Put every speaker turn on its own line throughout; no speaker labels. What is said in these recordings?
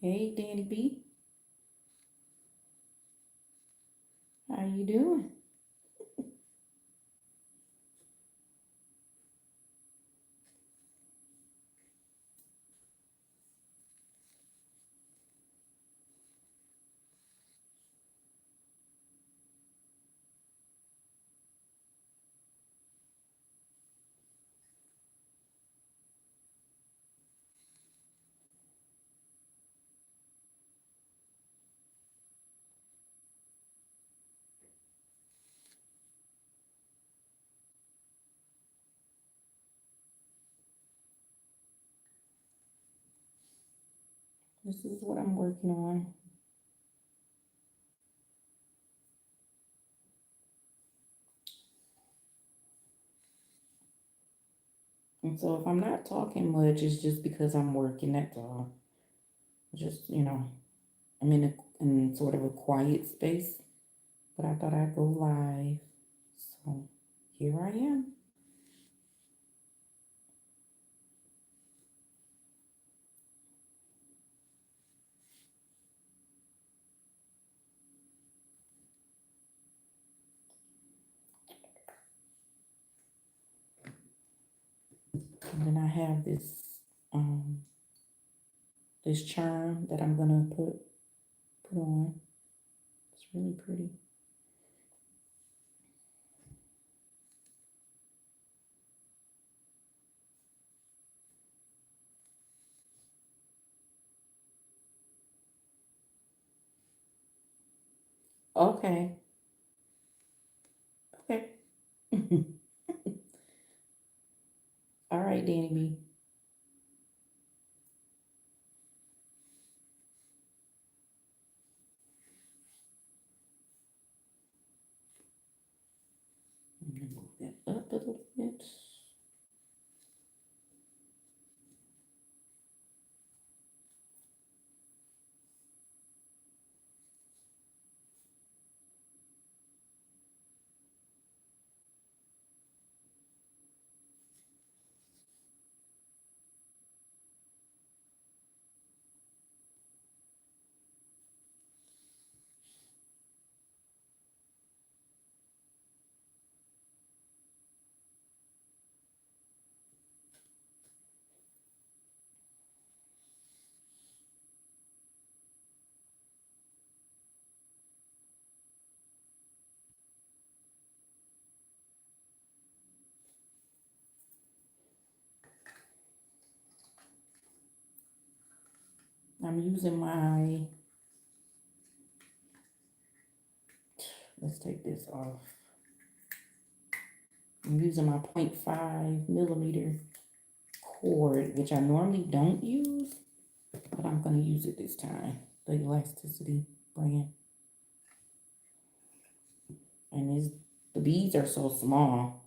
Hey, Danny B, how you doing? This is what I'm working on. And so if I'm not talking much, it's just because I'm working, that's all. Just, I'm in sort of a quiet space, but I thought I'd go live. So here I am. And then I have um this charm that I'm gonna put on. It's really pretty. Okay. Okay. All right, Danny B. I'm gonna move that up a little bit. I'm using my, let's take this off. I'm using my 0.5 millimeter cord, which I normally don't use, but I'm going to use it this time. The Elasticity brand. And the beads are so small,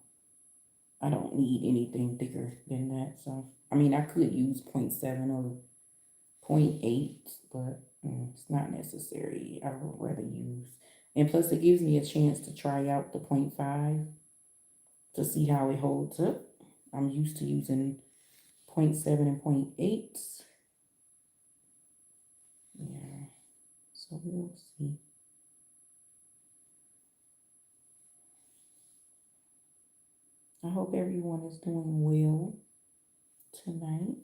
I don't need anything thicker than that. So, I mean, I could use 0.7 or 0.8, but it's not necessary. I would rather use, and plus it gives me a chance to try out the 0.5 to see how it holds up. I'm used to using 0.7 and 0.8. Yeah, so we'll see. I hope everyone is doing well tonight.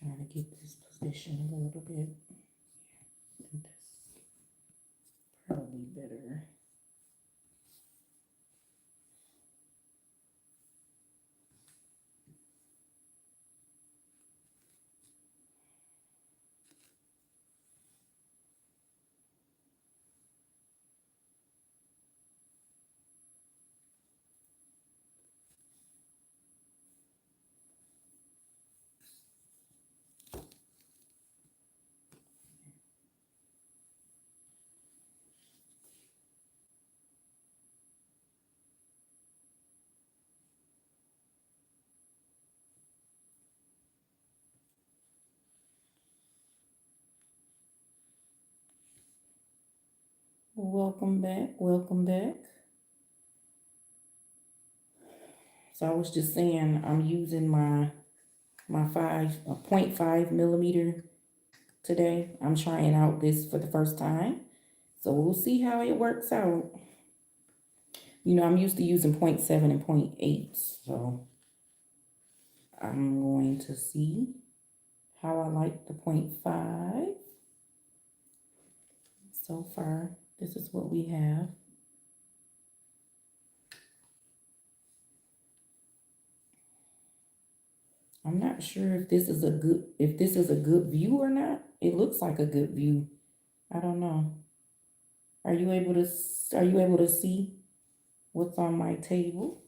Trying to get this position a little bit. I think that's probably better. Welcome back. Welcome back. So I was just saying I'm using my 0.5 millimeter today. I'm trying out this for the first time. So we'll see how it works out. You know, I'm used to using 0.7 and 0.8. So I'm going to see how I like the 0.5. So far, this is what we have. I'm not sure if this is a good view or not. It looks like a good view. I don't know. Are you able to see what's on my table?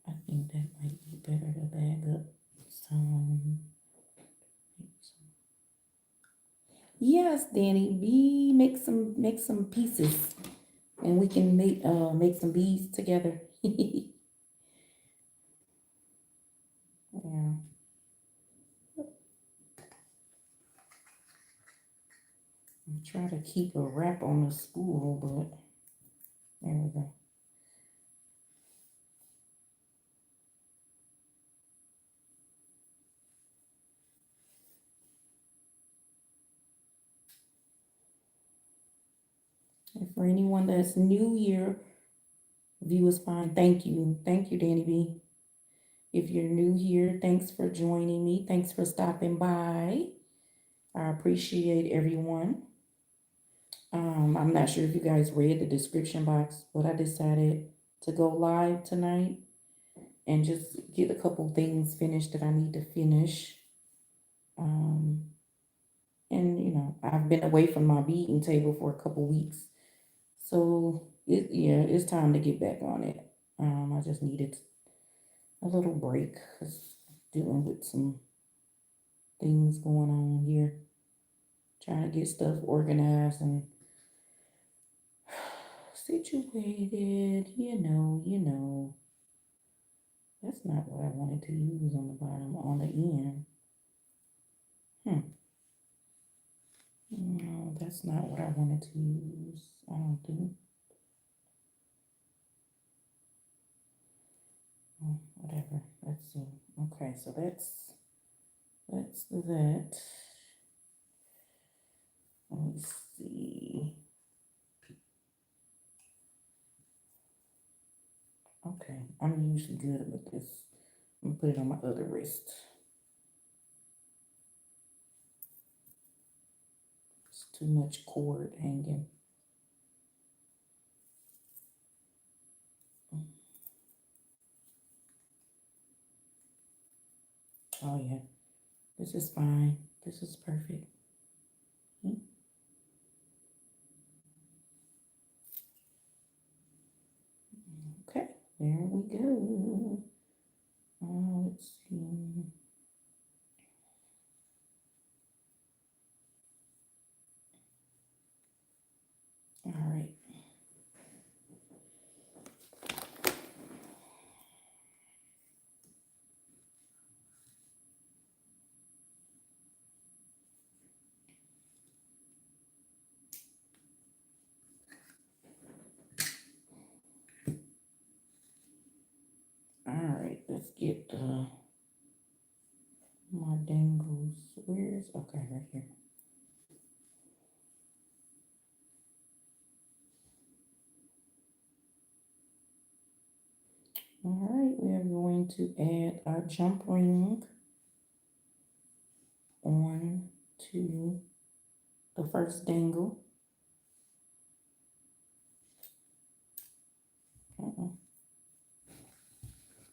I think that might be better to bag up some. Yes, Danny, make some pieces, and we can make some beads together. Yeah. I'm trying to keep a wrap on the spool, but there we go. And for anyone that's new here, view is fine. Thank you. Thank you, Danny B. If you're new here, thanks for joining me. Thanks for stopping by. I appreciate everyone. I'm not sure if you guys read the description box, but I decided to go live tonight and just get a couple things finished that I need to finish. Um, and you know, I've been away from my beading table for a couple weeks, so it's time to get back on it. I just needed a little break because dealing with some things going on here, trying to get stuff organized and situated. You know. That's not what I wanted to use on the bottom, on the end. No, that's not what I wanted to use. I don't think. Oh, whatever. Let's see. Okay, so that's that. Let me see. Okay, I'm usually good with this. I'm gonna put it on my other wrist. It's too much cord hanging. Oh yeah, this is fine. This is perfect. Okay, there we go. Let's see. All right. All right, let's get my dangles. Where's okay, right here. All right, we are going to add our jump ring on to the first dangle.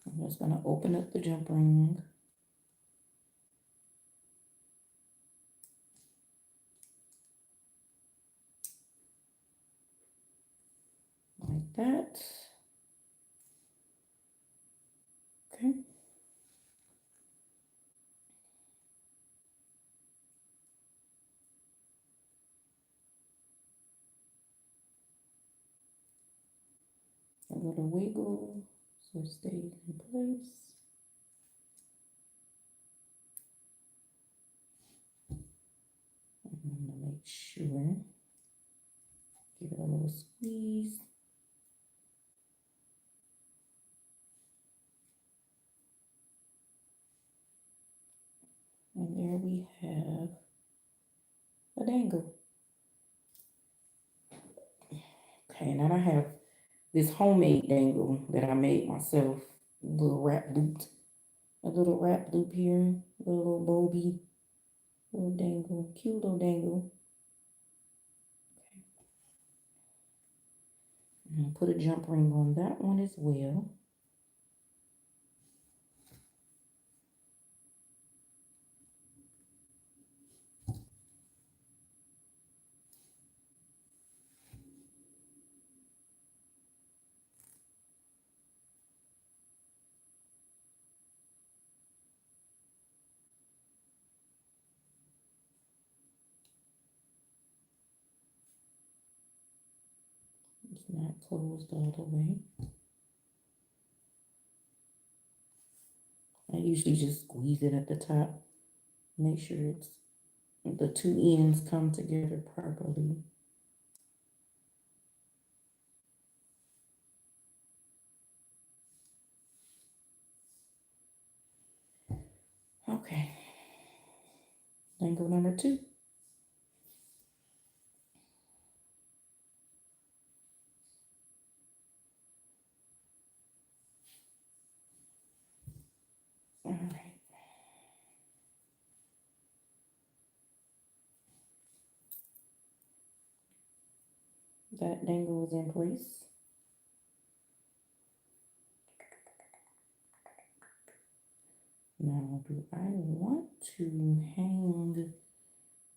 I'm just gonna open up the jump ring. Like that. Okay. A little wiggle so it stays in place. sure. Give it a little squeeze. And there we have a dangle. Okay, now I have this homemade dangle that I made myself. A little wrap loop. A little wrap loop here. A little bobby. Little dangle. Cute little dangle. Okay. And put a jump ring on that one as well. It's not closed all the way. I usually just squeeze it at the top. Make sure it's the two ends come together properly. Okay. Dangle number 2. All right. That dangle is in place. Now, do I want to hang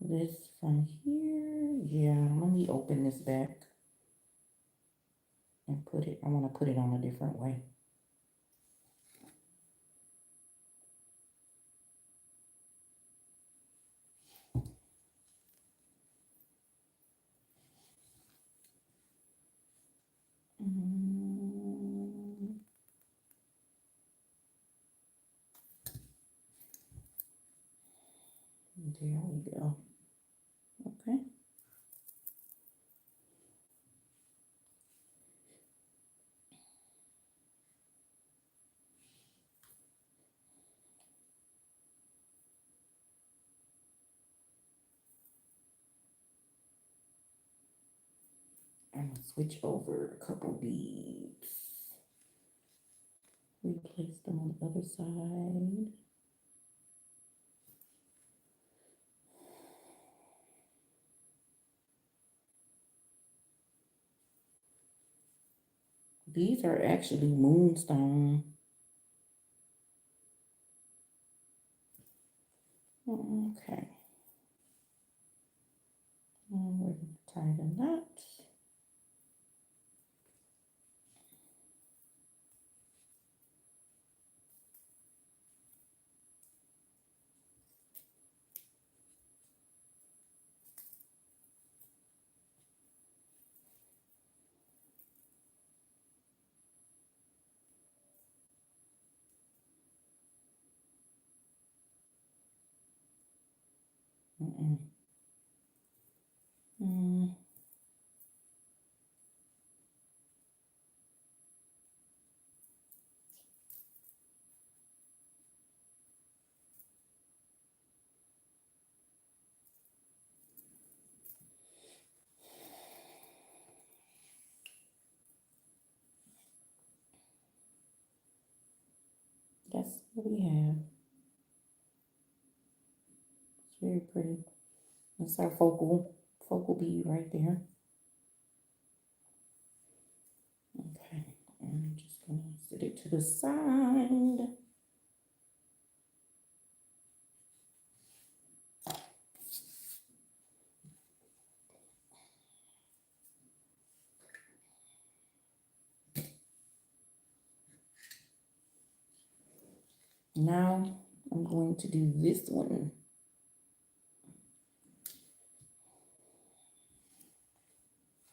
this from here? Yeah, let me open this back and put it, I want to put it on a different way. There we go. Okay. I'm gonna switch over a couple beads. Replace them on the other side. These are actually moonstone. Okay. We're going to tie the knot. That's what we have. It's very pretty. That's our focal bead right there. Okay, I'm just gonna set it to the side. Now I'm going to do this one.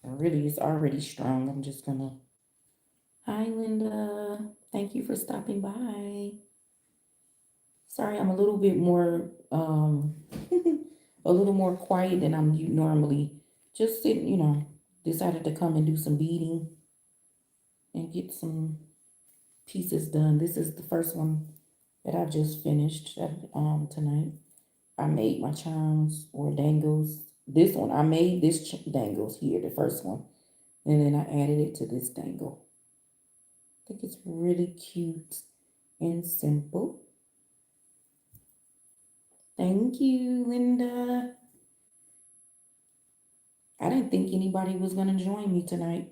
Really, it's already strong. I'm just gonna. Hi, Linda. Thank you for stopping by. Sorry, I'm a little bit more, a a little more quiet than I'm normally. Just sitting, decided to come and do some beading and get some pieces done. This is the first one that I just finished tonight. I made my charms or dangles. This one, I made this dangles here, the first one. And then I added it to this dangle. I think it's really cute and simple. Thank you, Linda. I didn't think anybody was going to join me tonight.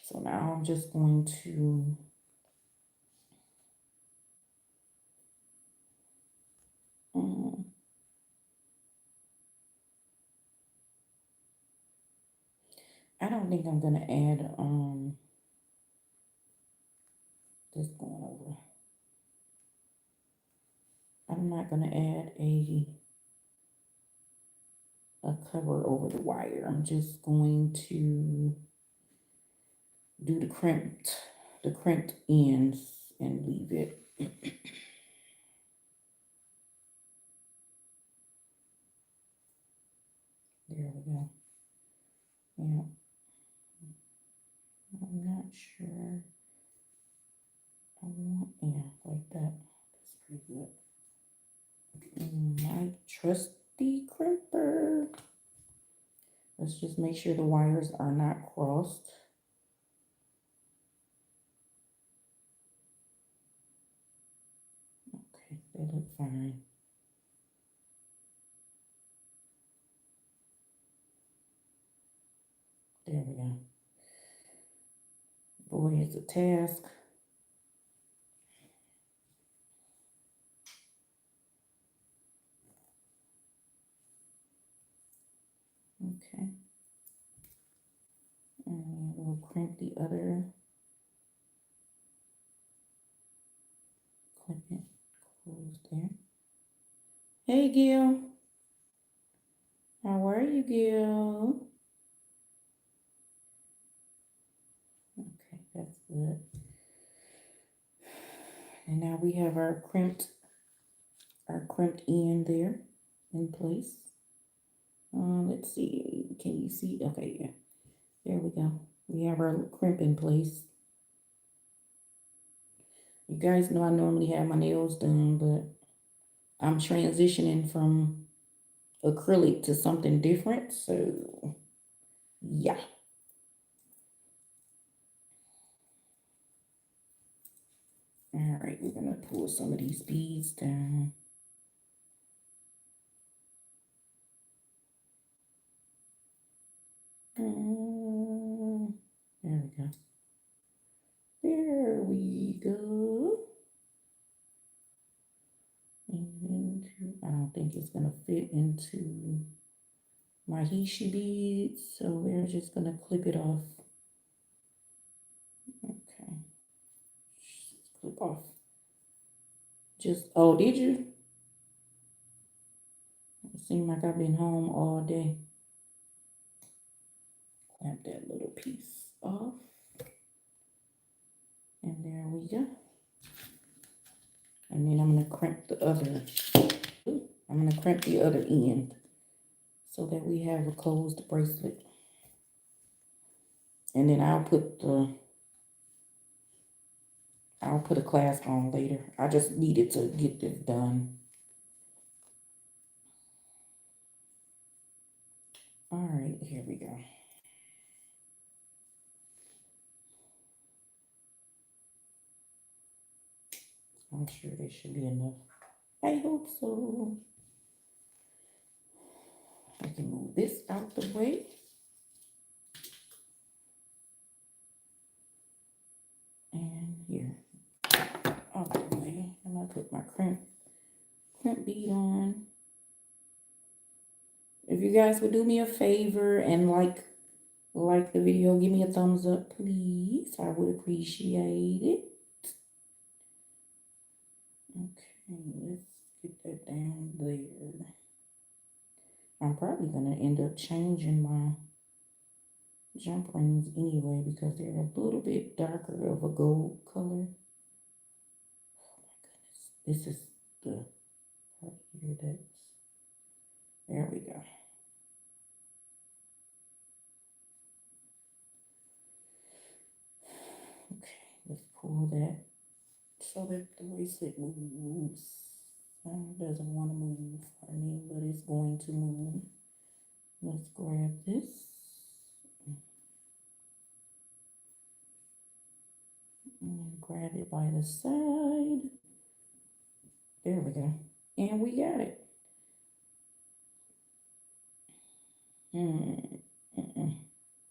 So now I'm just going to I don't think I'm gonna add this going over. I'm not gonna add a cover over the wire. I'm just going to do the crimped ends and leave it. There we go. Yeah. I'm not sure. Like that. That's pretty good. My trusty crimper. Let's just make sure the wires are not crossed. Okay, they look fine. There we go. Boy, it's a task. Okay. And we'll crimp the other. Clip it, close there. Hey, Gil. How are you, Gil? Okay, that's good. And now we have our crimped end there in place. Let's see. Can you see? Okay, yeah. There we go. We have our crimp in place. You guys know I normally have my nails done, but I'm transitioning from acrylic to something different. So, yeah. All right, we're going to pull some of these beads down. There we go. There we go. And I don't think it's going to fit into my Hishi beads, so we're just going to clip it off. Okay. Just clip off. Oh, did you? It seemed like I've been home all day. Clamp that little piece off. And there we go. And then I'm going to crimp the other. I'm going to crimp the other end so that we have a closed bracelet. And then I'll put a clasp on later. I just needed to get this done. All right, here we go. I'm sure they should be enough. I hope so. I can move this out the way. And here. Out the way. I'm gonna put my crimp bead on. If you guys would do me a favor and like the video, give me a thumbs up, please. I would appreciate it. Okay, let's get that down there. I'm probably gonna end up changing my jump rings anyway because they're a little bit darker of a gold color. Oh my goodness, this is the part here that's, there we go. Okay, let's pull that so that the bracelet moves. Doesn't want to move for me, but it's going to move. Let's grab this. And grab it by the side. There we go. And we got it.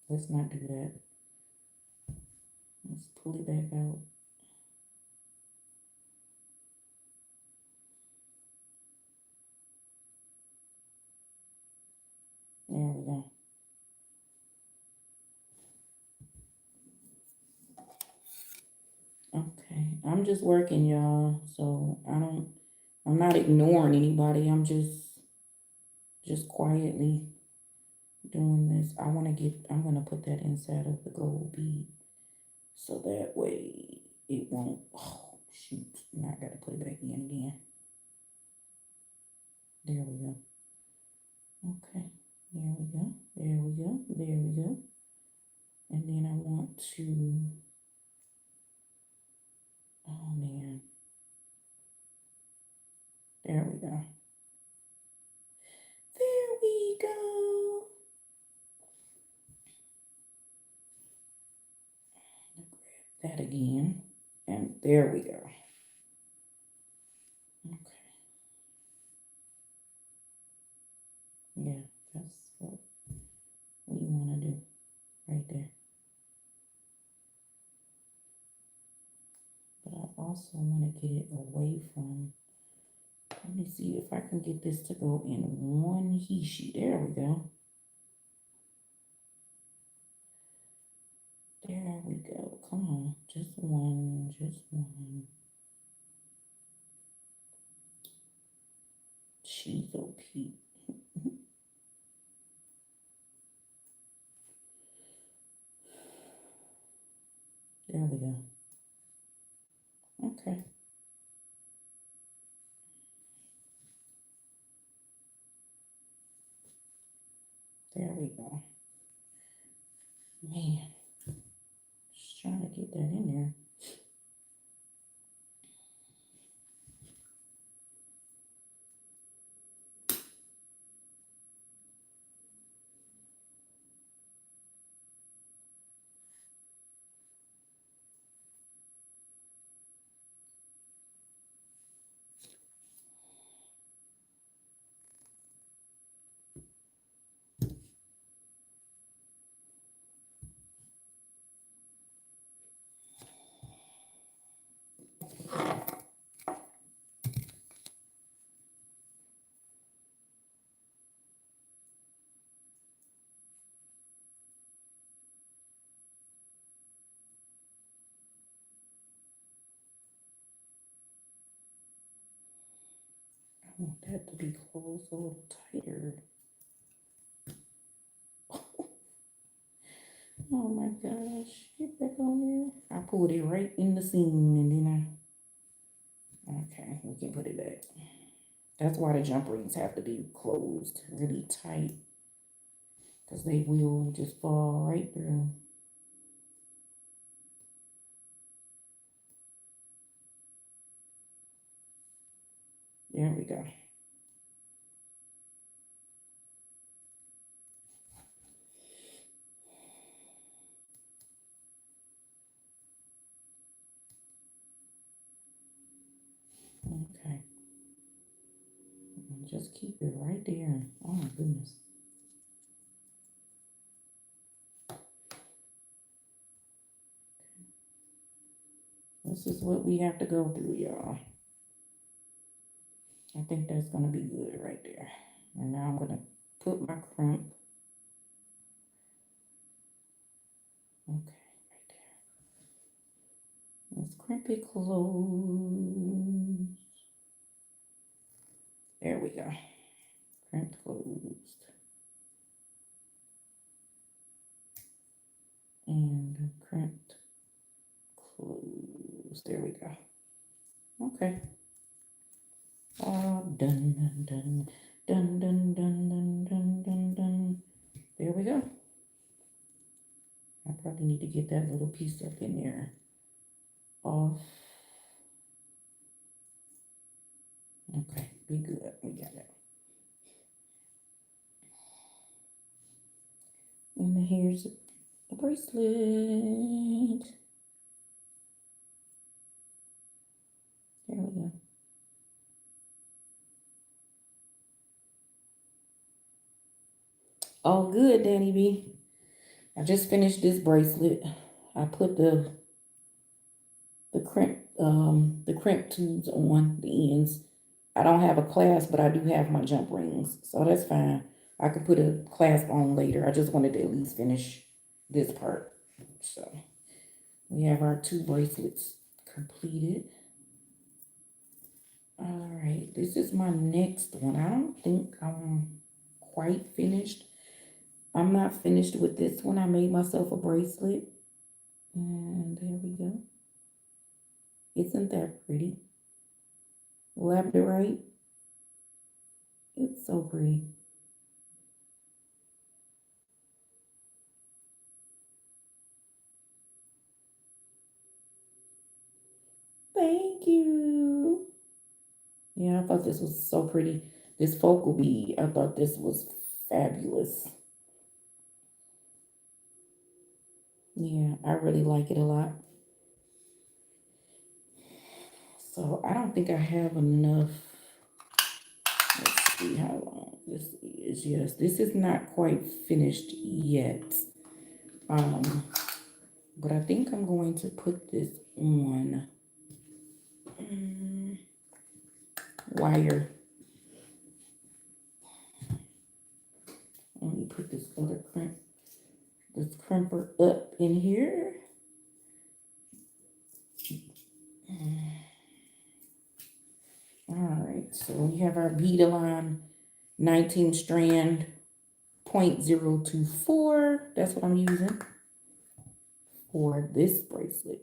Let's not do that. Let's pull it back out. There we go. Okay, I'm just working, y'all. So I'm not ignoring anybody. I'm just quietly doing this. I'm gonna put that inside of the gold bead. So that way it won't, oh shoot, now I gotta put it back in again. There we go. Okay, there we go, there we go, there we go. And then I want to, oh man, there we go. There we go. Grab that again, and there we go. Okay. Yeah, that's what we want to do right there. But I also want to get it away from, let me see if I can get this to go in one hishi. There we go. There we go. Come on. Just one. Just one. Cheezo Pete. There we go. Okay. There we go. Man. Just trying to get that in there. I want that to be closed a little tighter. Oh my gosh. Get back on there. I pulled it right in the seam and then okay, we can put it back. That's why the jump rings have to be closed really tight, because they will just fall right through. There we go. Okay. And just keep it right there. Oh my goodness. This is what we have to go through, y'all. I think that's going to be good right there. And now I'm going to put my crimp. Okay, right there. Let's crimp it closed. There we go. Crimp closed. And crimped closed. There we go. Okay. Dun, dun, dun, dun, dun, dun, dun, dun, dun, dun. There we go. I probably need to get that little piece up in there off. Okay, be good. We got it. And here's a bracelet. There we go. All good, Danny B. I just finished this bracelet. I put the crimp tubes on the ends. I don't have a clasp, but I do have my jump rings, so that's fine. I could put a clasp on later. I just wanted to at least finish this part. So we have our 2 bracelets completed. All right, this is my next one. I don't think I'm quite finished. I'm not finished with this one. I made myself a bracelet, and there we go. Isn't that pretty? Labradorite. It's so pretty. Thank you. Yeah, I thought this was so pretty. This focal bead, I thought this was fabulous. Yeah, I really like it a lot. So I don't think I have enough. Let's see how long this is. Yes, this is not quite finished yet. But I think I'm going to put this on wire. Let me put this other crimper up in here. All right, so we have our Beading 19 strand 0.024. That's what I'm using for this bracelet.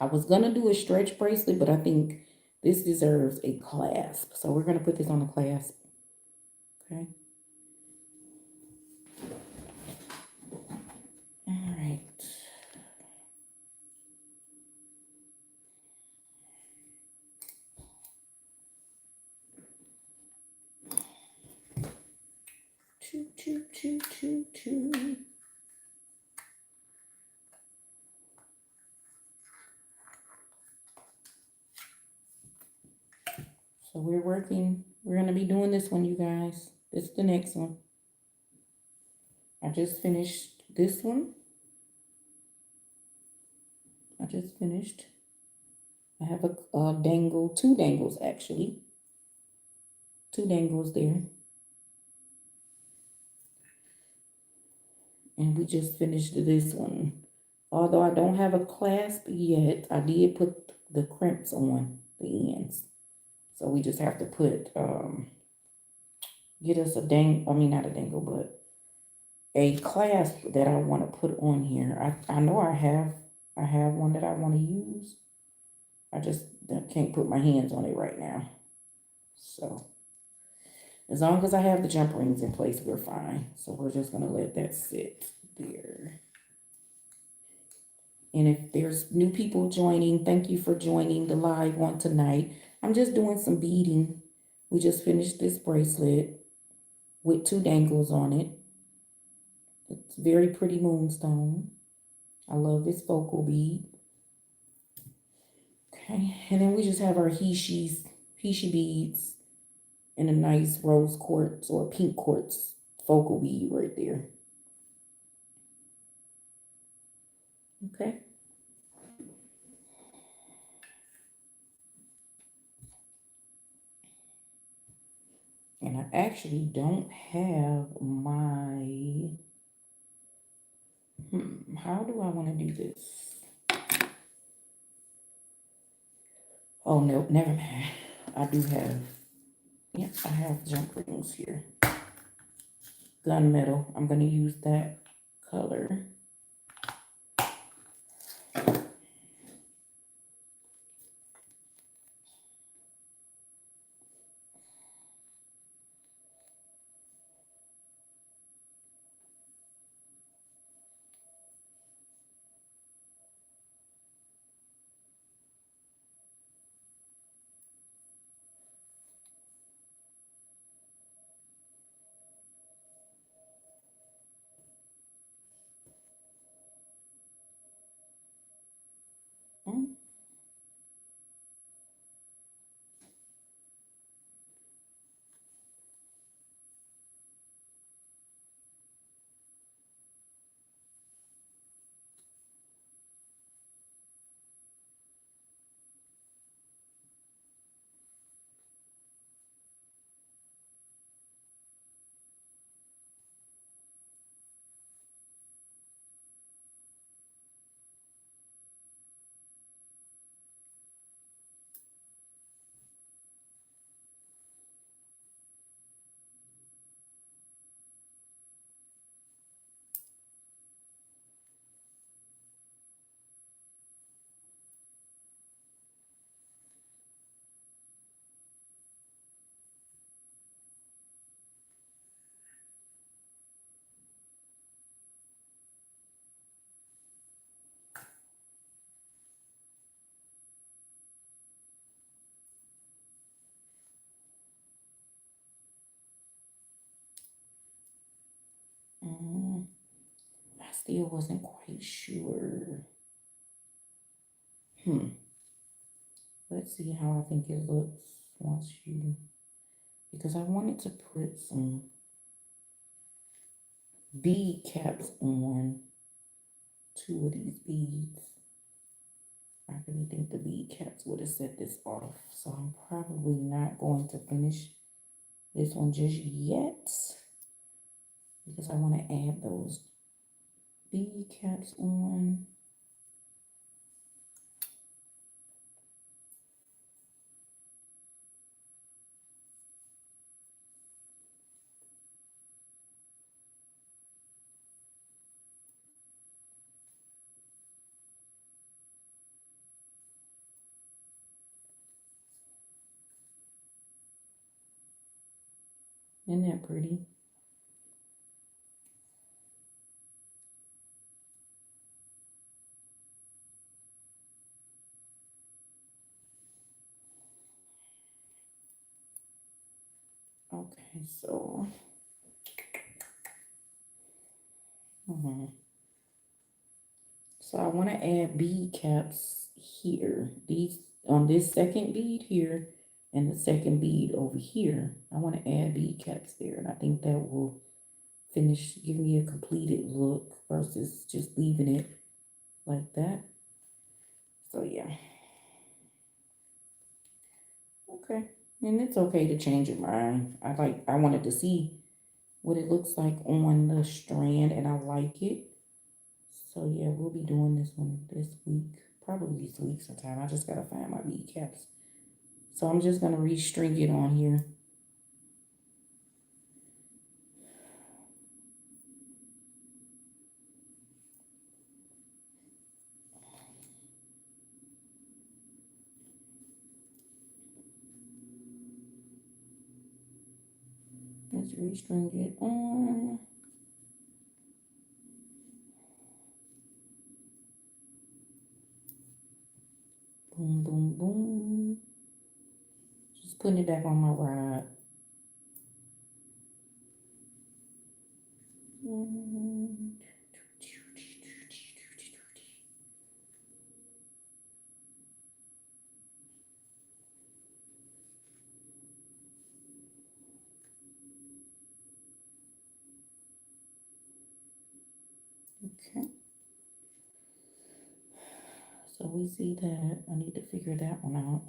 I was gonna do a stretch bracelet, but I think this deserves a clasp. So we're gonna put this on a clasp. Okay. All right. Choo. So we're gonna be doing this one, you guys. This is the next one. I just finished this one. I just finished. I have a dangle, 2 dangles actually. 2 dangles there. And we just finished this one. Although I don't have a clasp yet, I did put the crimps on the ends. So we just have to put, get us not a dangle, but a clasp that I want to put on here. I know I have one that I want to use. I just can't put my hands on it right now. So as long as I have the jump rings in place, we're fine. So we're just going to let that sit there. And if there's new people joining, thank you for joining the live one tonight. I'm just doing some beading. We just finished this bracelet with 2 dangles on it. It's very pretty moonstone. I love this focal bead. Okay, and then we just have our Heishi beads and a nice rose quartz or pink quartz focal bead right there. Okay. And I actually don't have my, how do I want to do this? Oh, no, never mind. I do have, yep, I have jump rings here. Gunmetal. I'm going to use that color. I still wasn't quite sure. Let's see how I think it looks once you, because I wanted to put some bead caps on two of these beads. I really think the bead caps would have set this off. So I'm probably not going to finish this one just yet, because I want to add those bead caps on. Isn't that pretty? Okay, so so I want to add bead caps here. These on this second bead here and the second bead over here. I want to add bead caps there, and I think that will finish, give me a completed look versus just leaving it like that. So yeah. Okay. And it's okay to change your mind. I wanted to see what it looks like on the strand, and I like it. So yeah, we'll be doing this one this week. Probably this week sometime. I just gotta find my bead caps. So I'm just gonna restring it on here. Let's restring it on. Boom, boom, boom. Just putting it back on my rod. Okay. So we see that. I need to figure that one out.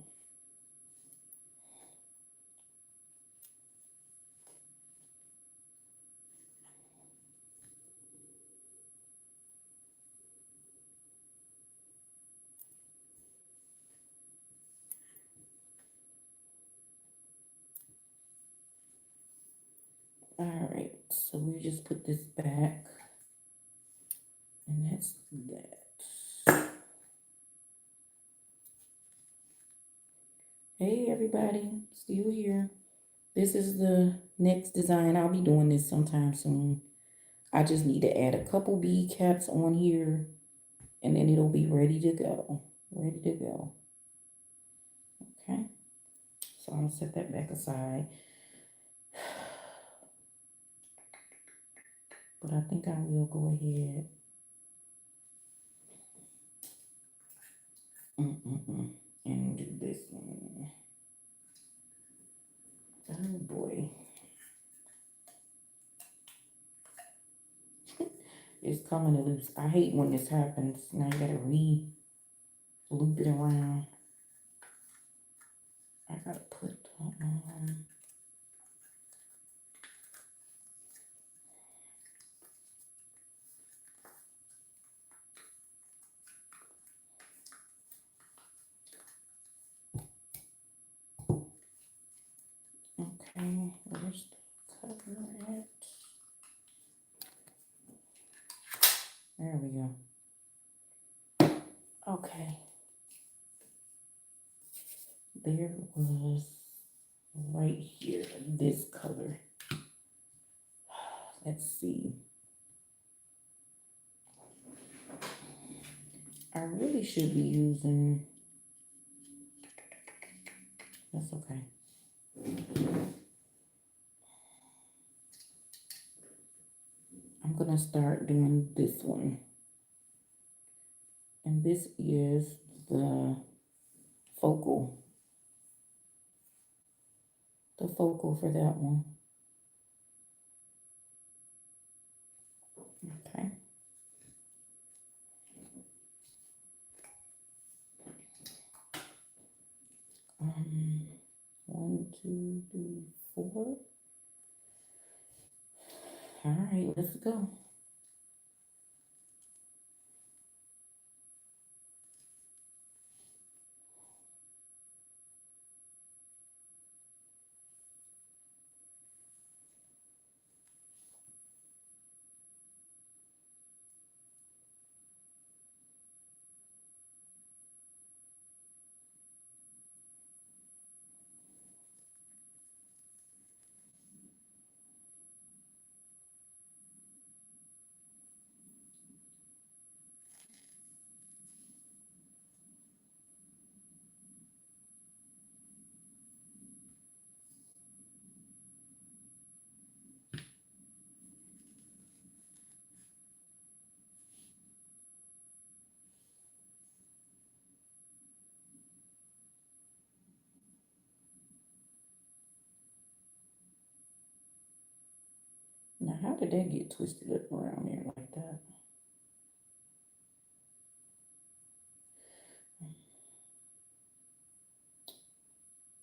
All right, so we just put this back, and that's that. Hey everybody, still here. This is the next design. I'll be doing this sometime soon. I just need to add a couple bead caps on here, and then it'll be ready to go. Ready to go. Okay, so I'm gonna set that back aside. But I think I will go ahead and do this one. Oh boy. It's coming loose. I hate when this happens. Now you gotta loop it around. I gotta put okay, where's the cover at? There we go. Okay. There was right here, this color. Let's see. I really should be using, that's okay. I'm gonna start doing this one. And this is the focal. The focal for that one. Okay. One, two, three, four. All right, let's go. Now, how did that get twisted up around there like that?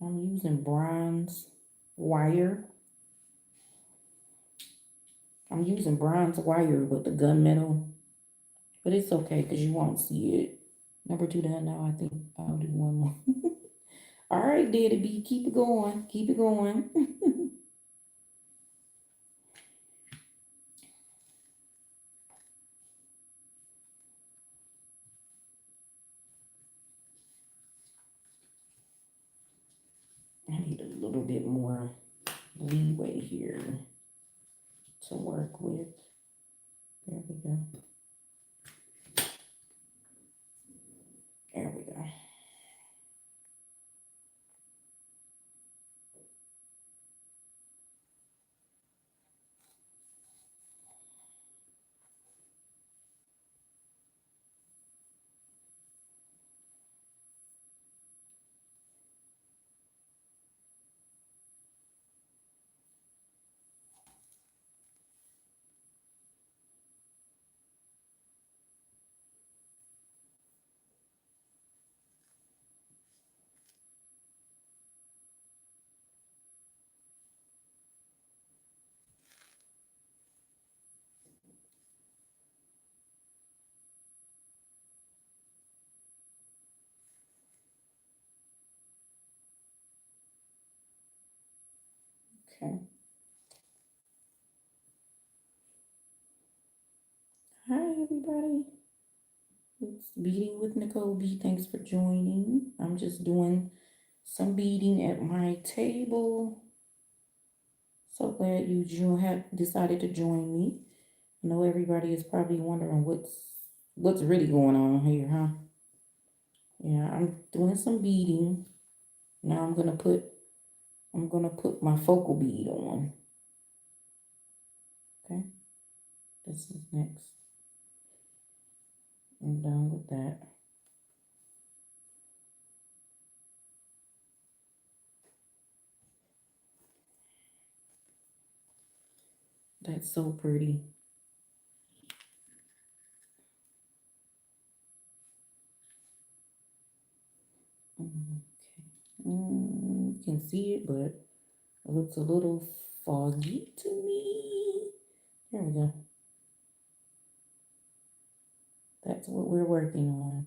I'm using bronze wire. I'm using bronze wire with the gunmetal, but it's okay because you won't see it. Number two done now. I think I'll do one more. All right, Daddy B, keep it going. Keep it going. I need a little bit more leeway here to work with. There we go. There we go. Okay. Hi, everybody. It's Beading with Nicole B. Thanks for joining. I'm just doing some beading at my table. So glad you have decided to join me. I know everybody is probably wondering what's really going on here, huh? Yeah, I'm doing some beading. Now I'm gonna put my focal bead on. Okay, this is next. I'm done with that. That's so pretty. Okay. You can see it, but it looks a little foggy to me. There we go. That's what we're working on.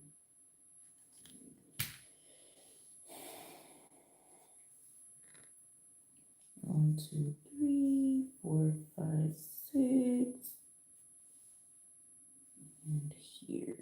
One, two, three, four, five, six, and here.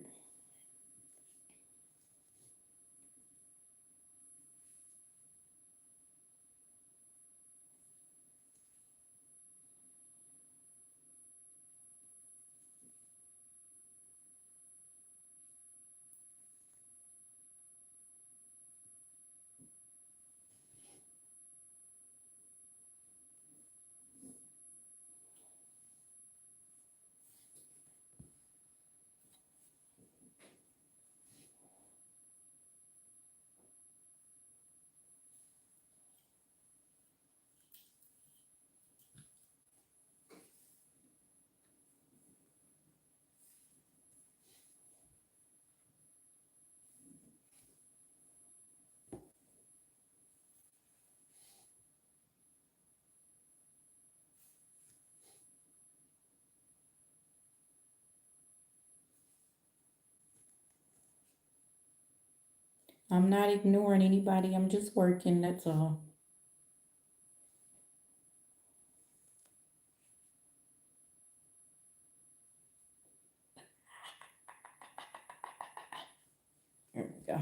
I'm not ignoring anybody. I'm just working. That's all. There we go.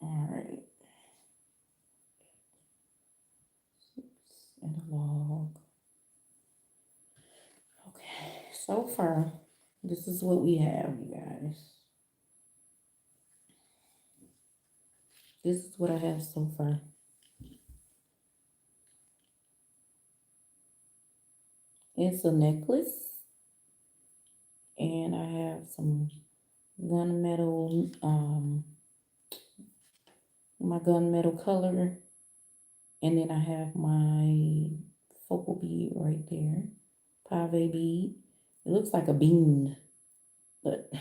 All right. And a log. Okay. So far, this is what we have, you guys. This is what I have so far. It's a necklace, and I have some gunmetal, my gunmetal color, and then I have my focal bead right there, pave bead. It looks like a bean, but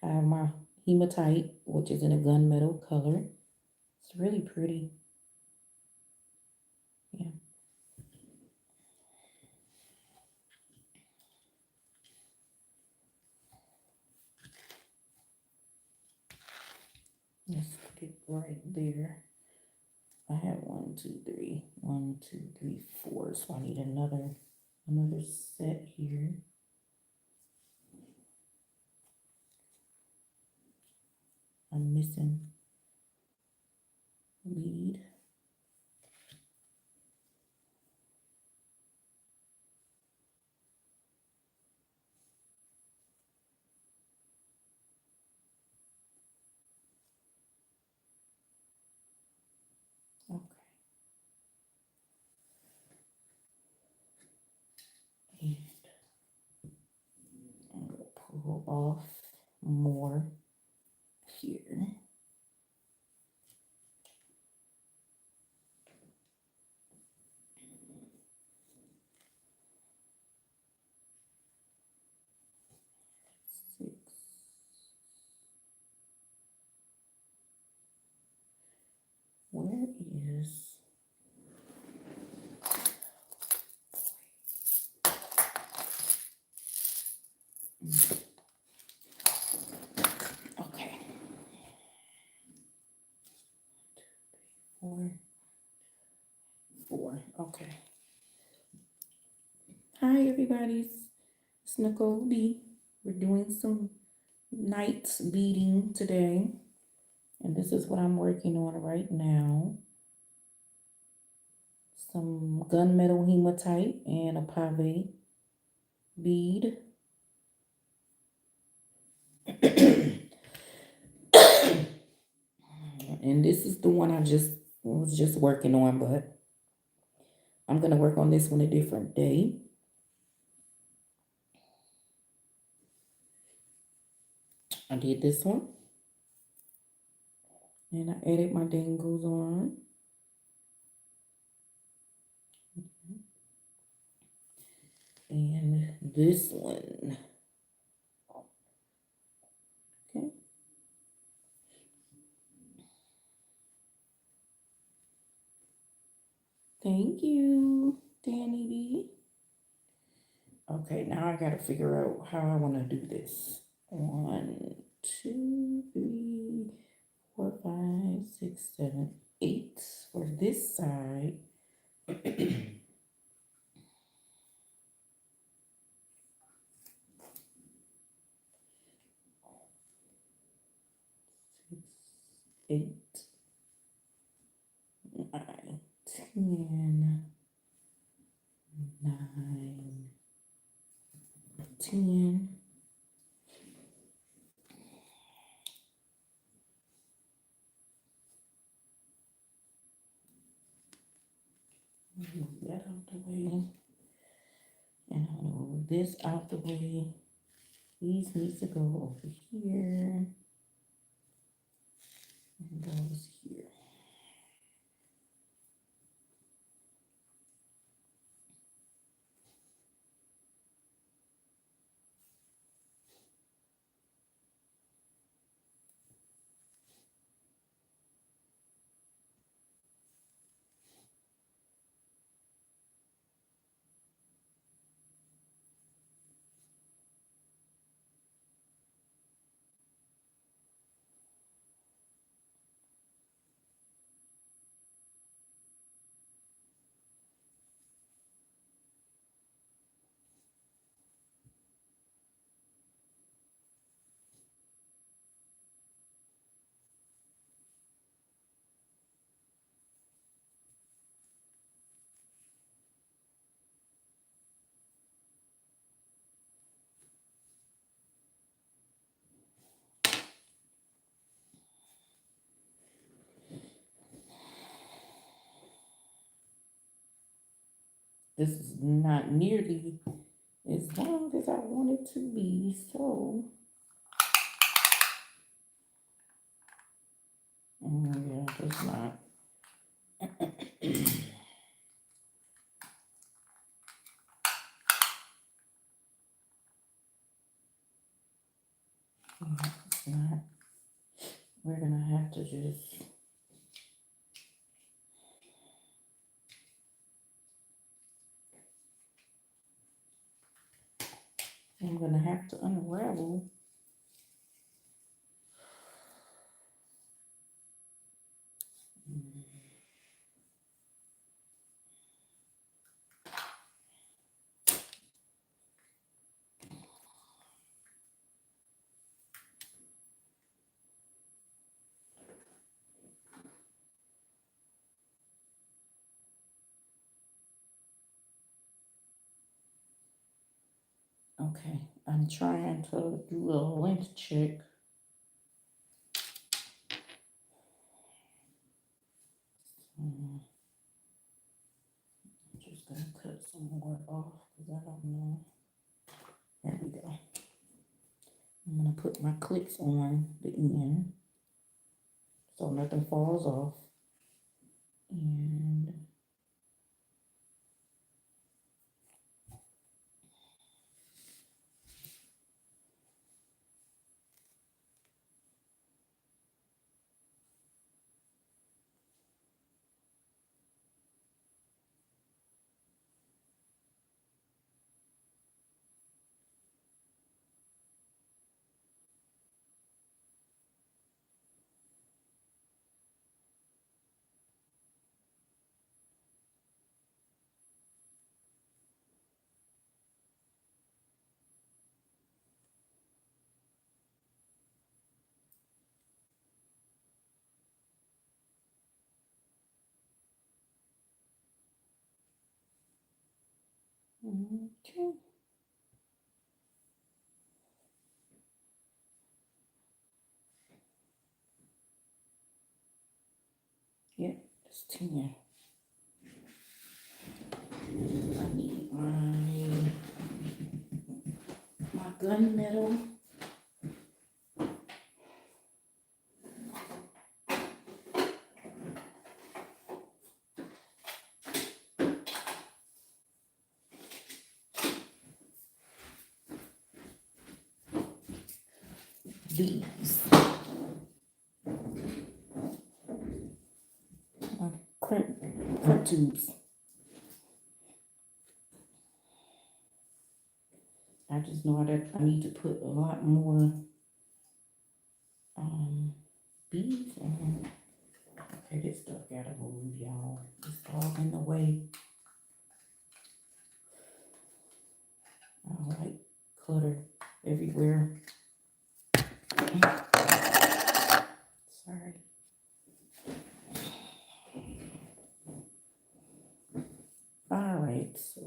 I have my hematite, which is in a gunmetal color. It's really pretty. Yeah. Let's put it right there. I have 1, 2, 3, 1, 2, 3, 4. So I need another set here. I'm missing lead. Okay. And I'm gonna pull off more here. Six. Where is okay. 4, 4. Okay. Hi everybody. It's Nicole B. We're doing some night beading today. And this is what I'm working on right now. Some gunmetal hematite and a pave bead. And this is the one I was just working on, but I'm gonna work on this one a different day. I did this one. And I added my dangles on. And this one. Okay. Thank you, Danny B. Okay, now I gotta figure out how I want to do this. 1, 2, 3, 4, 5, 6, 7, 8 for this side. 8, 9, 10, 9, 10. Move that out the way. And I'm gonna move this out the way. These needs to go over here. And goes here. This is not nearly as long as I want it to be, so. Yeah, it's not. It's not. We're gonna have to just. I'm gonna have to unravel. Okay, I'm trying to do a length check. Just gonna cut some more off because I don't know. There we go. I'm gonna put my clips on the end so nothing falls off. And okay. Yeah, it's 10. I need my gunmetal. These crimp tubes. I just know that I need to put a lot more beads in. Okay, this stuff gotta move, y'all. It's all in the way. I don't like clutter everywhere. Sorry. All right, so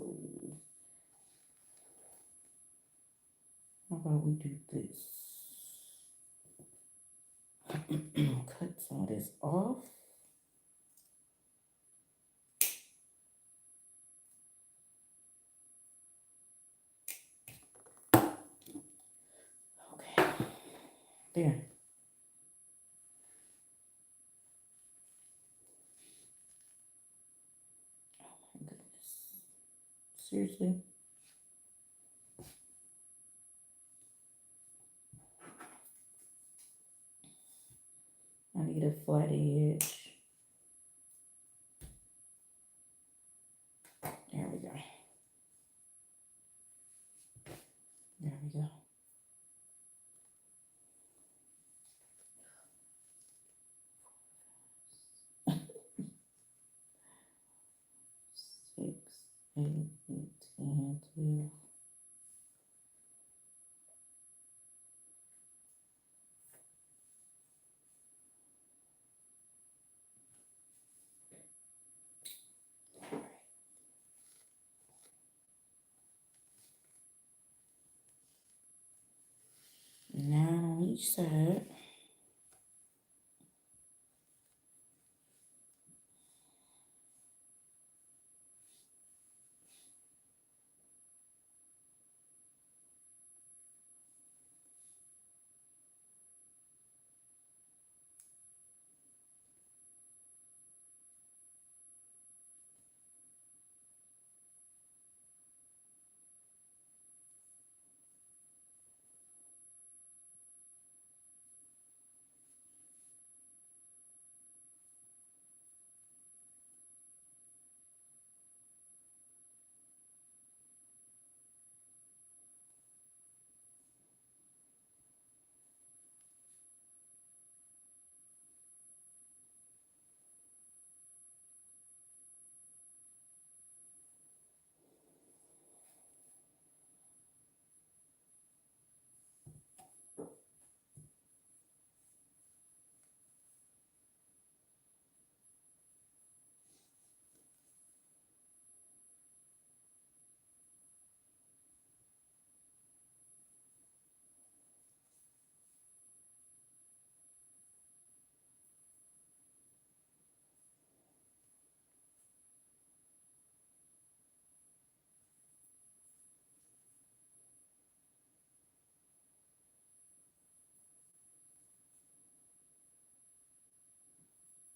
how about we do this? Cut some of this off. there. Oh my goodness. Seriously. I need a flat edge. There we go. There we go. Six, 8, 10, 12. Now on each side.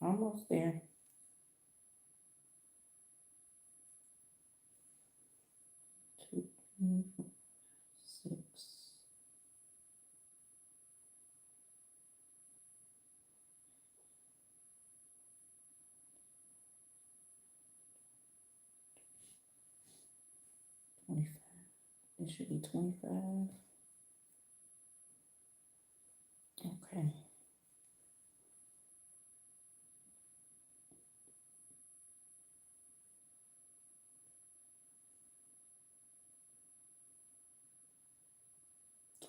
Almost there. 2, 6. 25. It should be 25. Okay.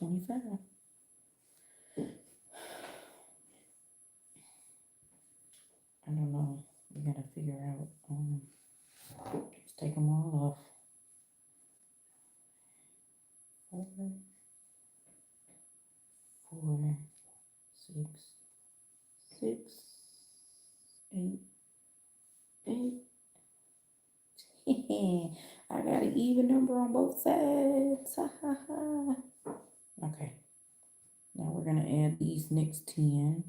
$25. I don't know. We gotta figure out. Let's take them all off. 4, 4, 6, 6, 8, 8. I got an even number on both sides. Ha ha ha. Okay. Now we're gonna add these next 10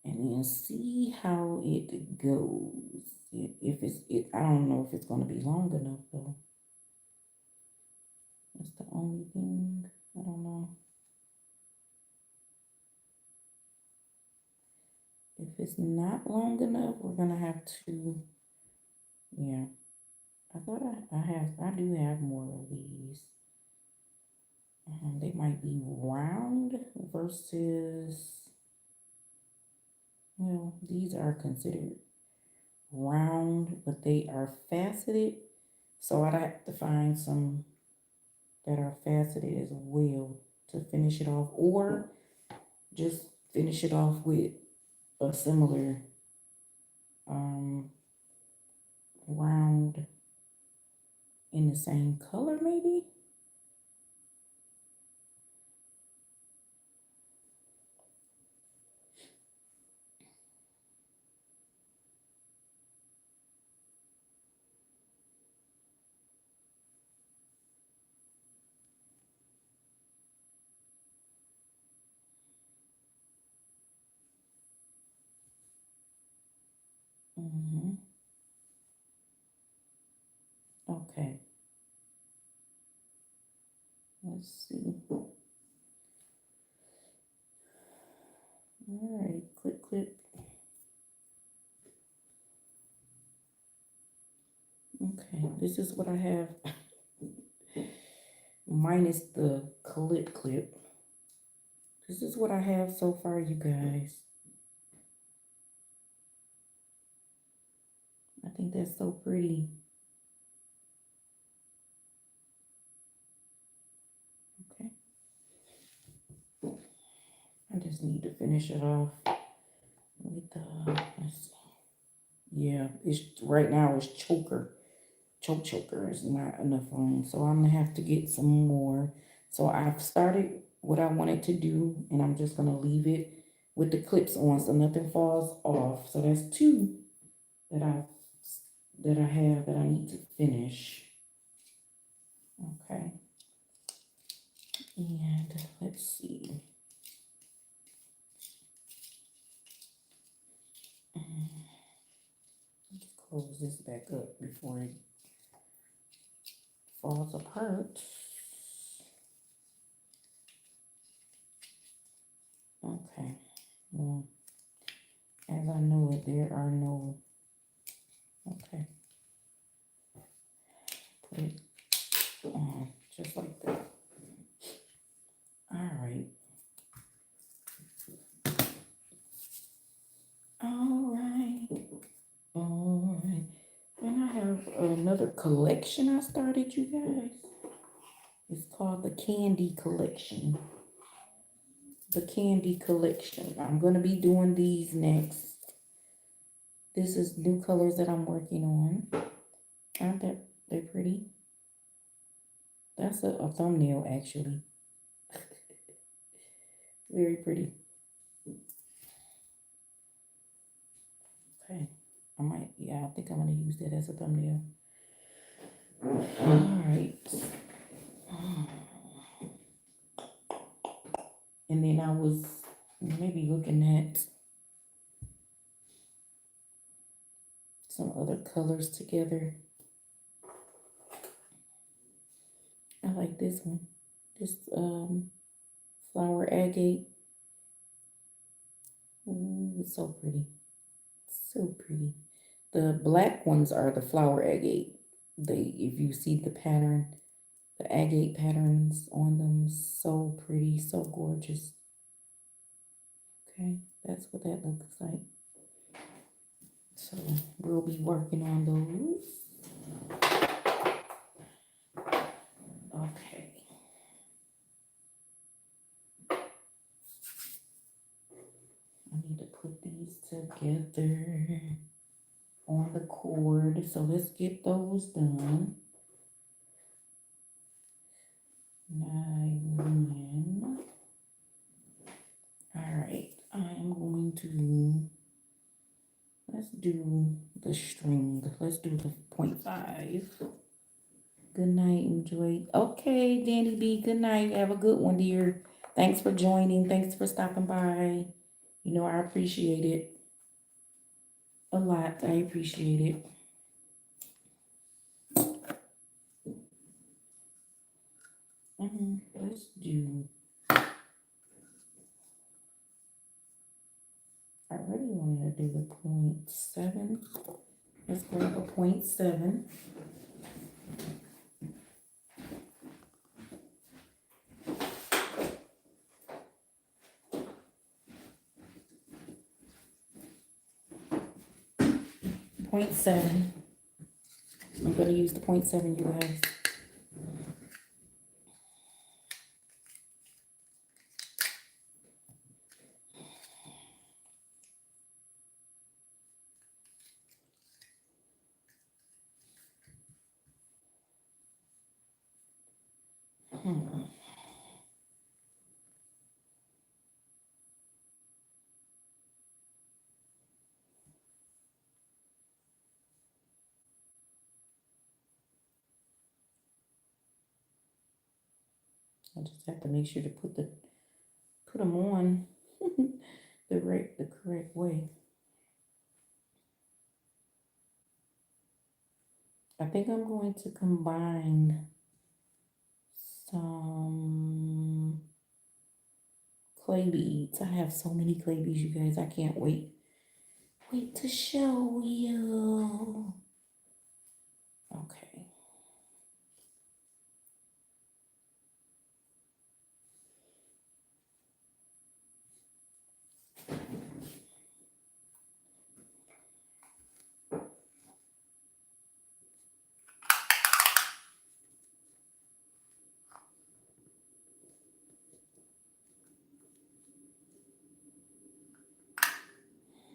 and then see how it goes. If it's I don't know if it's gonna be long enough though. That's the only thing. I don't know. If it's not long enough, we're gonna have to, yeah. I thought I do have more of these. They might be round versus, well, these are considered round, but they are faceted. So I'd have to find some that are faceted as well to finish it off, or just finish it off with a similar round in the same color maybe. Mm-hmm. Okay. Let's see. All right. Clip, clip. Okay. This is what I have. Minus the clip clip. This is what I have so far, you guys. I think that's so pretty. Okay. I just need to finish it off with the, let's see. Yeah, it's right now it's choker is not enough room, so I'm gonna have to get some more. So I've started what I wanted to do, and I'm just gonna leave it with the clips on so nothing falls off. So that's two that I have that I need to finish. Okay, and let's see. Let's close this back up before it falls apart. Okay, well, as I know it, there are no, okay, put it on just like that. All right. All right. All right. And I have another collection I started, you guys. It's called the Candy Collection. The Candy Collection. I'm going to be doing these next. This is new colors that I'm working on. Aren't they pretty? That's a thumbnail, actually. Very pretty. Okay. I think I'm going to use that as a thumbnail. All right. And then I was maybe looking at some other colors together. I like this one. This flower agate. Ooh, it's so pretty. So pretty. The black ones are the flower agate. If you see the pattern, the agate patterns on them, so pretty, so gorgeous. Okay, that's what that looks like. So we'll be working on those. Okay. I need to put these together on the cord. So let's get those done. 9. All right, I'm going to, let's do the string. Let's do the 0.5. Good night, enjoy. Okay, Danny B, good night. Have a good one, dear. Thanks for joining. Thanks for stopping by. You know, I appreciate it a lot. I appreciate it. Let's do, I really wanted to do the 0.7. Let's grab a 0.7. Point 0.7. I'm going to use the 0.7, you guys. I just have to make sure to put them on the correct way. I think I'm going to combine some clay beads. I have so many clay beads, you guys. I can't wait to show you. Okay.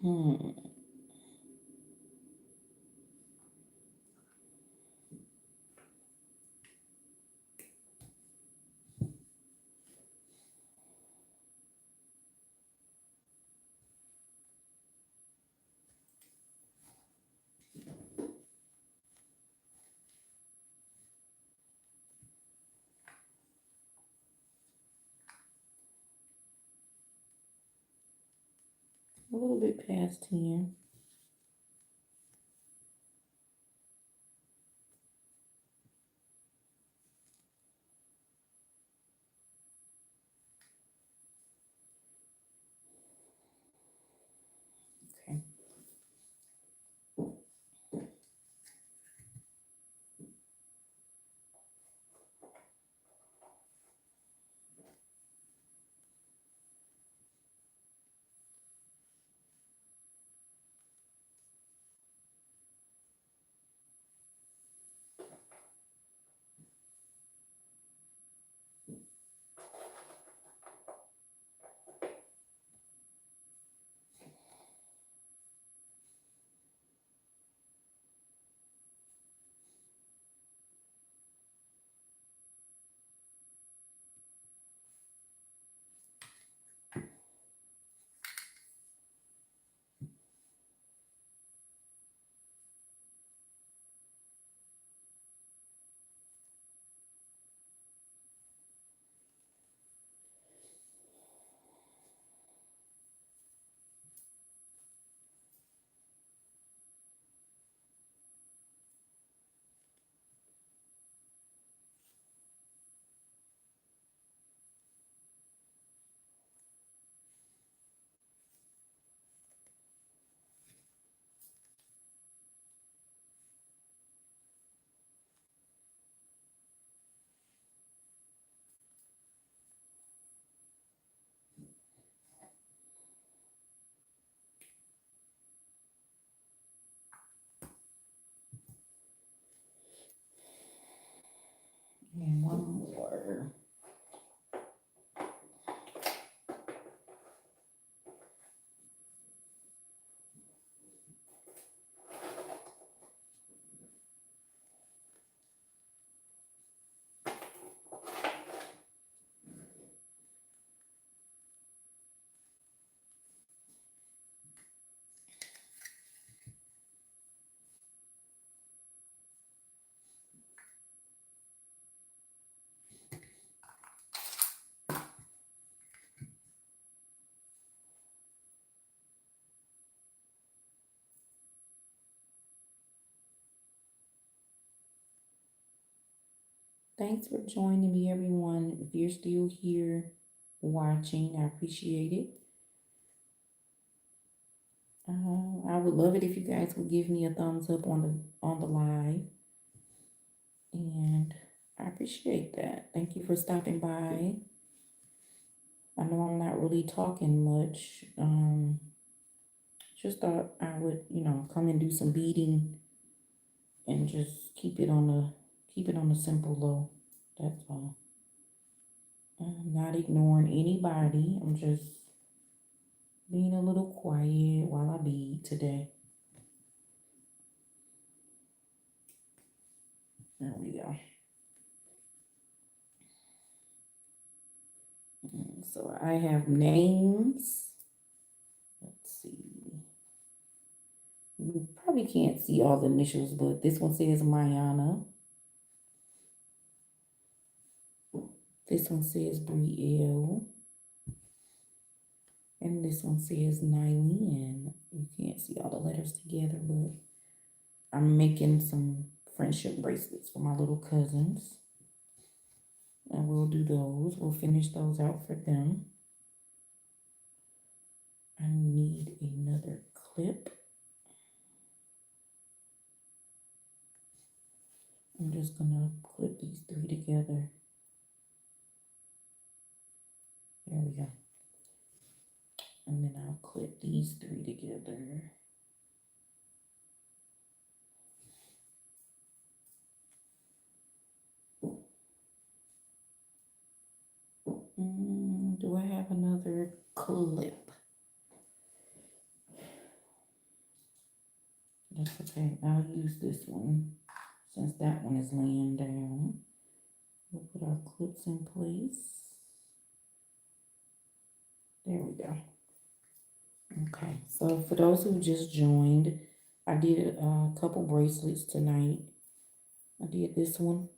Hmm. A little bit past 10. Okay. And one more. Thanks for joining me, everyone. If you're still here watching, I appreciate it. I would love it if you guys would give me a thumbs up on the live, and I appreciate that. Thank you for stopping by. I know I'm not really talking much. Just thought I would, come and do some beading and just keep it on the simple low. That's all. I'm not ignoring anybody. I'm just being a little quiet while I bead today. There we go. So I have names. Let's see. You probably can't see all the initials, but this one says Mayana. This one says Brielle. And this one says Nylene. You can't see all the letters together, but I'm making some friendship bracelets for my little cousins. And we'll do those. We'll finish those out for them. I need another clip. I'm just gonna clip these three together. There we go. And then I'll clip these three together. Do I have another clip? That's okay. I'll use this one since that one is laying down. We'll put our clips in place. There we go. Okay, so for those who just joined, I did a couple bracelets tonight. I did this one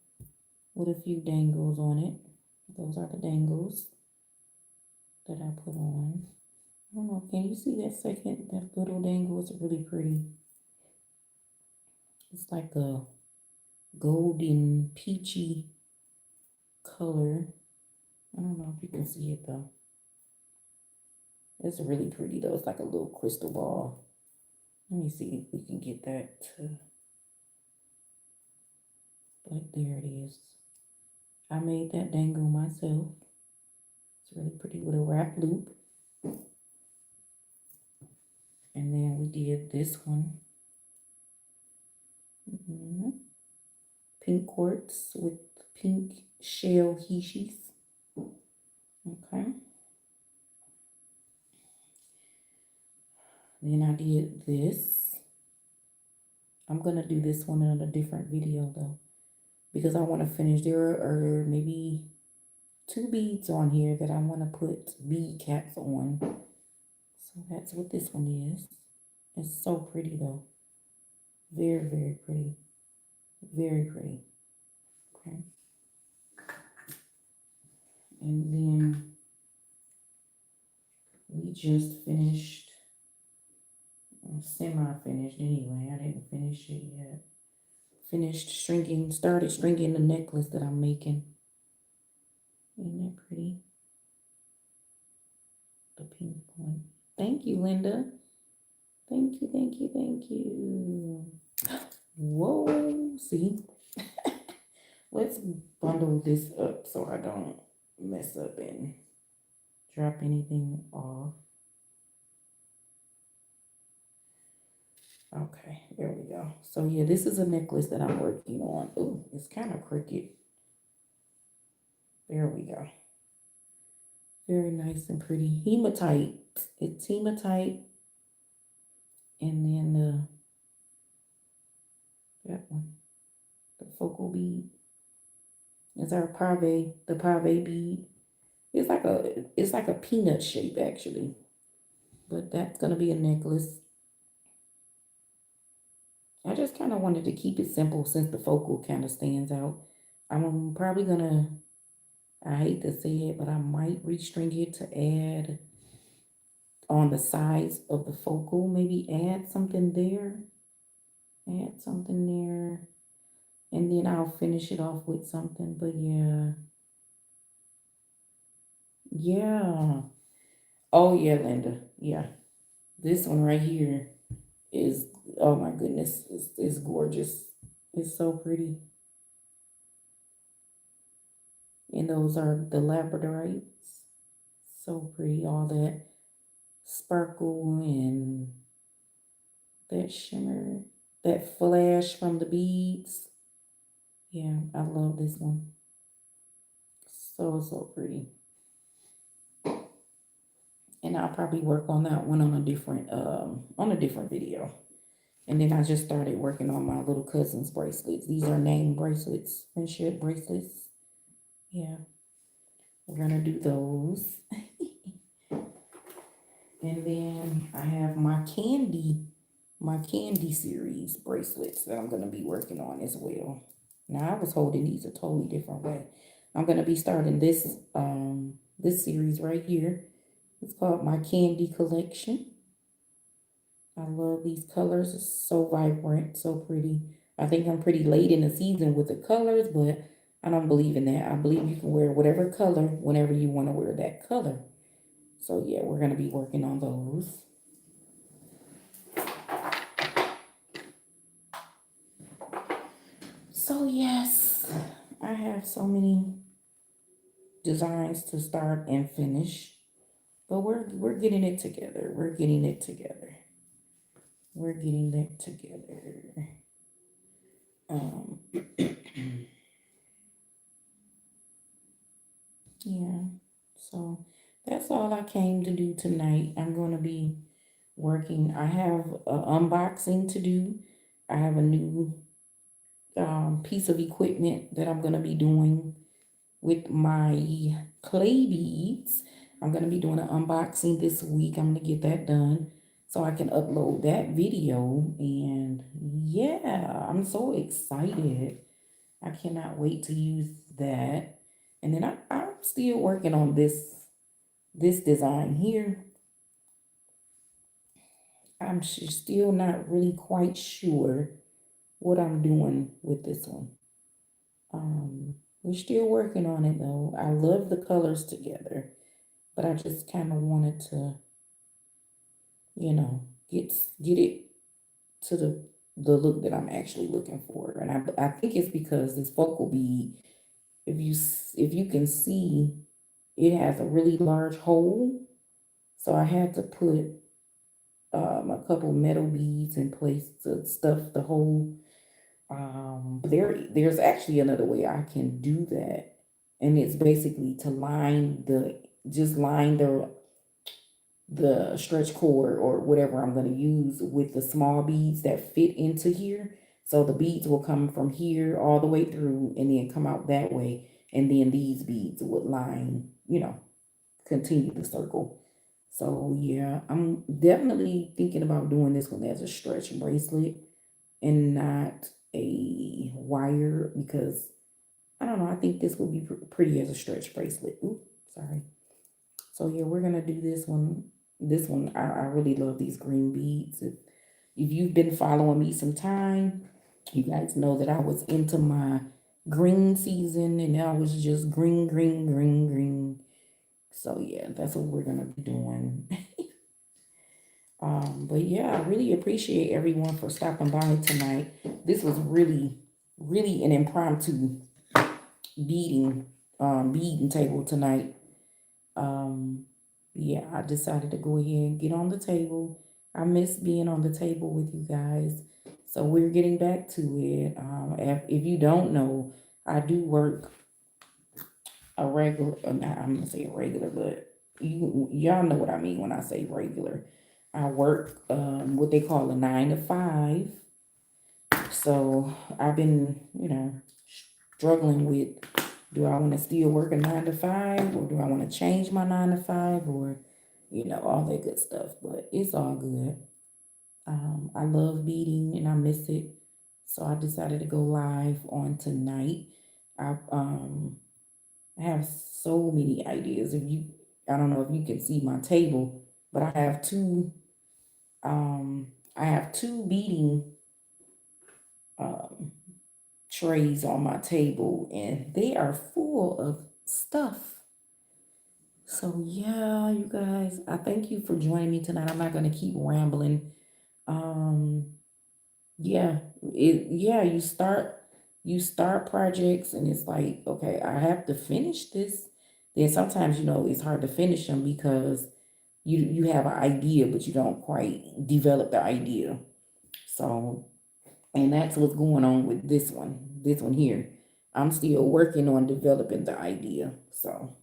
with a few dangles on it. Those are the dangles that I put on. I don't know, can you see that little dangle? It's really pretty. It's like a golden peachy color. I don't know if you can see it though. It's really pretty though. It's like a little crystal ball. Let me see if we can get that to, like, there it is. I made that dangle myself. It's really pretty with a wrap loop. And then we did this one. Pink quartz with pink shell hishis. Okay. Then I did this. I'm going to do this one in a different video though, because I want to finish. There are maybe 2 beads on here that I want to put bead caps on. So that's what this one is. It's so pretty though. Very, very pretty. Very pretty. Okay. And then we just finished, semi-finished anyway. I didn't finish it yet. Started stringing the necklace that I'm making. Isn't that pretty? The pink one. Thank you, Linda. Thank you, thank you, thank you. Whoa, see? Let's bundle this up so I don't mess up and drop anything off. Okay, there we go. So yeah, this is a necklace that I'm working on. Oh, it's kind of crooked. There we go. Very nice and pretty. Hematite. It's hematite. And then that one, the focal bead. It's our the pave bead. It's like a peanut shape actually. But that's gonna be a necklace. I just kind of wanted to keep it simple since the focal kind of stands out. I'm probably gonna, I hate to say it, but I might restring it to add on the sides of the focal. Maybe add something there. Add something there. And then I'll finish it off with something. But yeah. Yeah. Oh yeah, Linda. Yeah. This one right here is, oh my goodness, it's gorgeous. It's so pretty. And those are the labradorites. So pretty. All that sparkle and that shimmer, that flash from the beads. Yeah, I love this one. So pretty. And I'll probably work on that one on a different video. And then I just started working on my little cousin's bracelets. These are name bracelets, friendship bracelets. Yeah, we're gonna do those. And then I have my candy series bracelets that I'm gonna be working on as well. Now I was holding these a totally different way. I'm gonna be starting this series right here. It's called my candy collection. I love these colors. It's so vibrant, so pretty. I think I'm pretty late in the season with the colors, but I don't believe in that. I believe you can wear whatever color whenever you want to wear that color. So yeah, we're gonna be working on those. So yes, I have so many designs to start and finish, but we're getting it together. We're getting it together. We're getting it together. Um, yeah. So that's all I came to do tonight. I'm gonna be working. I have an unboxing to do. I have a new piece of equipment that I'm gonna be doing with my clay beads. I'm gonna be doing an unboxing this week. I'm gonna get that done so I can upload that video. And yeah, I'm so excited. I cannot wait to use that. And then I'm still working on this design here. I'm still not really quite sure what I'm doing with this one. We're still working on it though. I love the colors together, but I just kind of wanted to, you know, get it to the look that I'm actually looking for. And I think it's because this focal bead, if you can see, it has a really large hole. So I had to put a couple metal beads in place to stuff the hole. There's actually another way I can do that, and it's basically to line the just line the stretch cord or whatever I'm going to use with the small beads that fit into here. So the beads will come from here all the way through and then come out that way, and then these beads would line, continue the circle. So yeah, I'm definitely thinking about doing this one as a stretch bracelet and not a wire because I don't know. I think this would be pretty as a stretch bracelet. Ooh, sorry. So yeah, we're gonna do this one. This one, I really love these green beads. If you've been following me some time, you guys know that I was into my green season and I was just green, green, green, green. So yeah, that's what we're gonna be doing. But yeah, I really appreciate everyone for stopping by tonight. This was really, really an impromptu beading, beading table tonight. Um, yeah, I decided to go ahead and get on the table. I miss being on the table with you guys. So we're getting back to it. If you don't know, I do work a regular, I'm gonna say regular, but y'all know what I mean when I say regular. I work what they call a 9 to 5. So I've been, struggling with, do I want to still work a 9 to 5 or do I want to change my 9 to 5 or, all that good stuff. But it's all good. I love beading and I miss it. So I decided to go live on tonight. I have so many ideas. I don't know if you can see my table, but I have two beading um, trays on my table, and they are full of stuff. So yeah, you guys, I thank you for joining me tonight. I'm not gonna keep rambling. Um, yeah, you start projects and it's like, okay, I have to finish this. Then sometimes, it's hard to finish them because you have an idea, but you don't quite develop the idea. So, and that's what's going on with this one here. I'm still working on developing the idea. So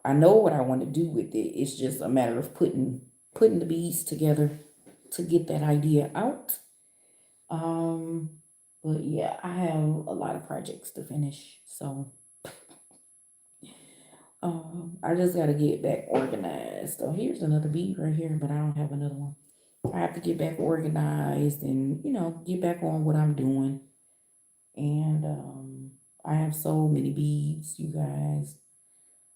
I know what I want to do with it. It's just a matter of putting the beads together to get that idea out. Um, but yeah, I have a lot of projects to finish. So I just gotta get back organized. So here's another bead right here, but I don't have another one. I have to get back organized and get back on what I'm doing. And I have so many beads, you guys.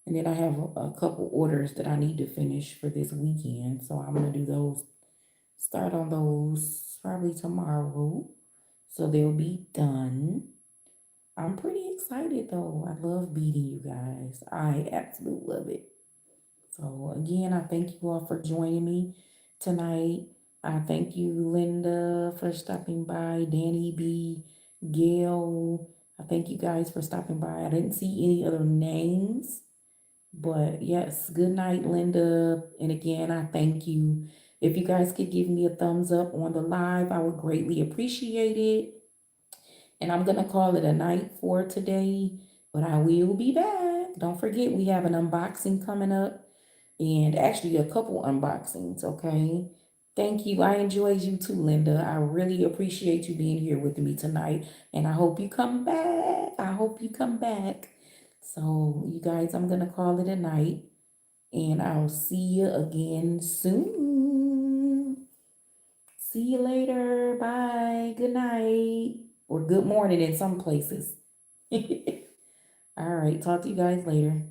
And then I have a couple orders that I need to finish for this weekend. So I'm gonna do those, start on those probably tomorrow. So they'll be done. I'm pretty excited though. I love beading, you guys. I absolutely love it. So again, I thank you all for joining me tonight. I thank you, Linda, for stopping by, Danny B, Gail. I thank you guys for stopping by. I didn't see any other names, but yes, good night, Linda. And again, I thank you. If you guys could give me a thumbs up on the live, I would greatly appreciate it. And I'm going to call it a night for today, but I will be back. Don't forget, we have an unboxing coming up and actually a couple unboxings, okay? Thank you. I enjoyed you too, Linda. I really appreciate you being here with me tonight. And I hope you come back. I hope you come back. So, you guys, I'm going to call it a night. And I'll see you again soon. See you later. Bye. Good night. Or good morning in some places. All right. Talk to you guys later.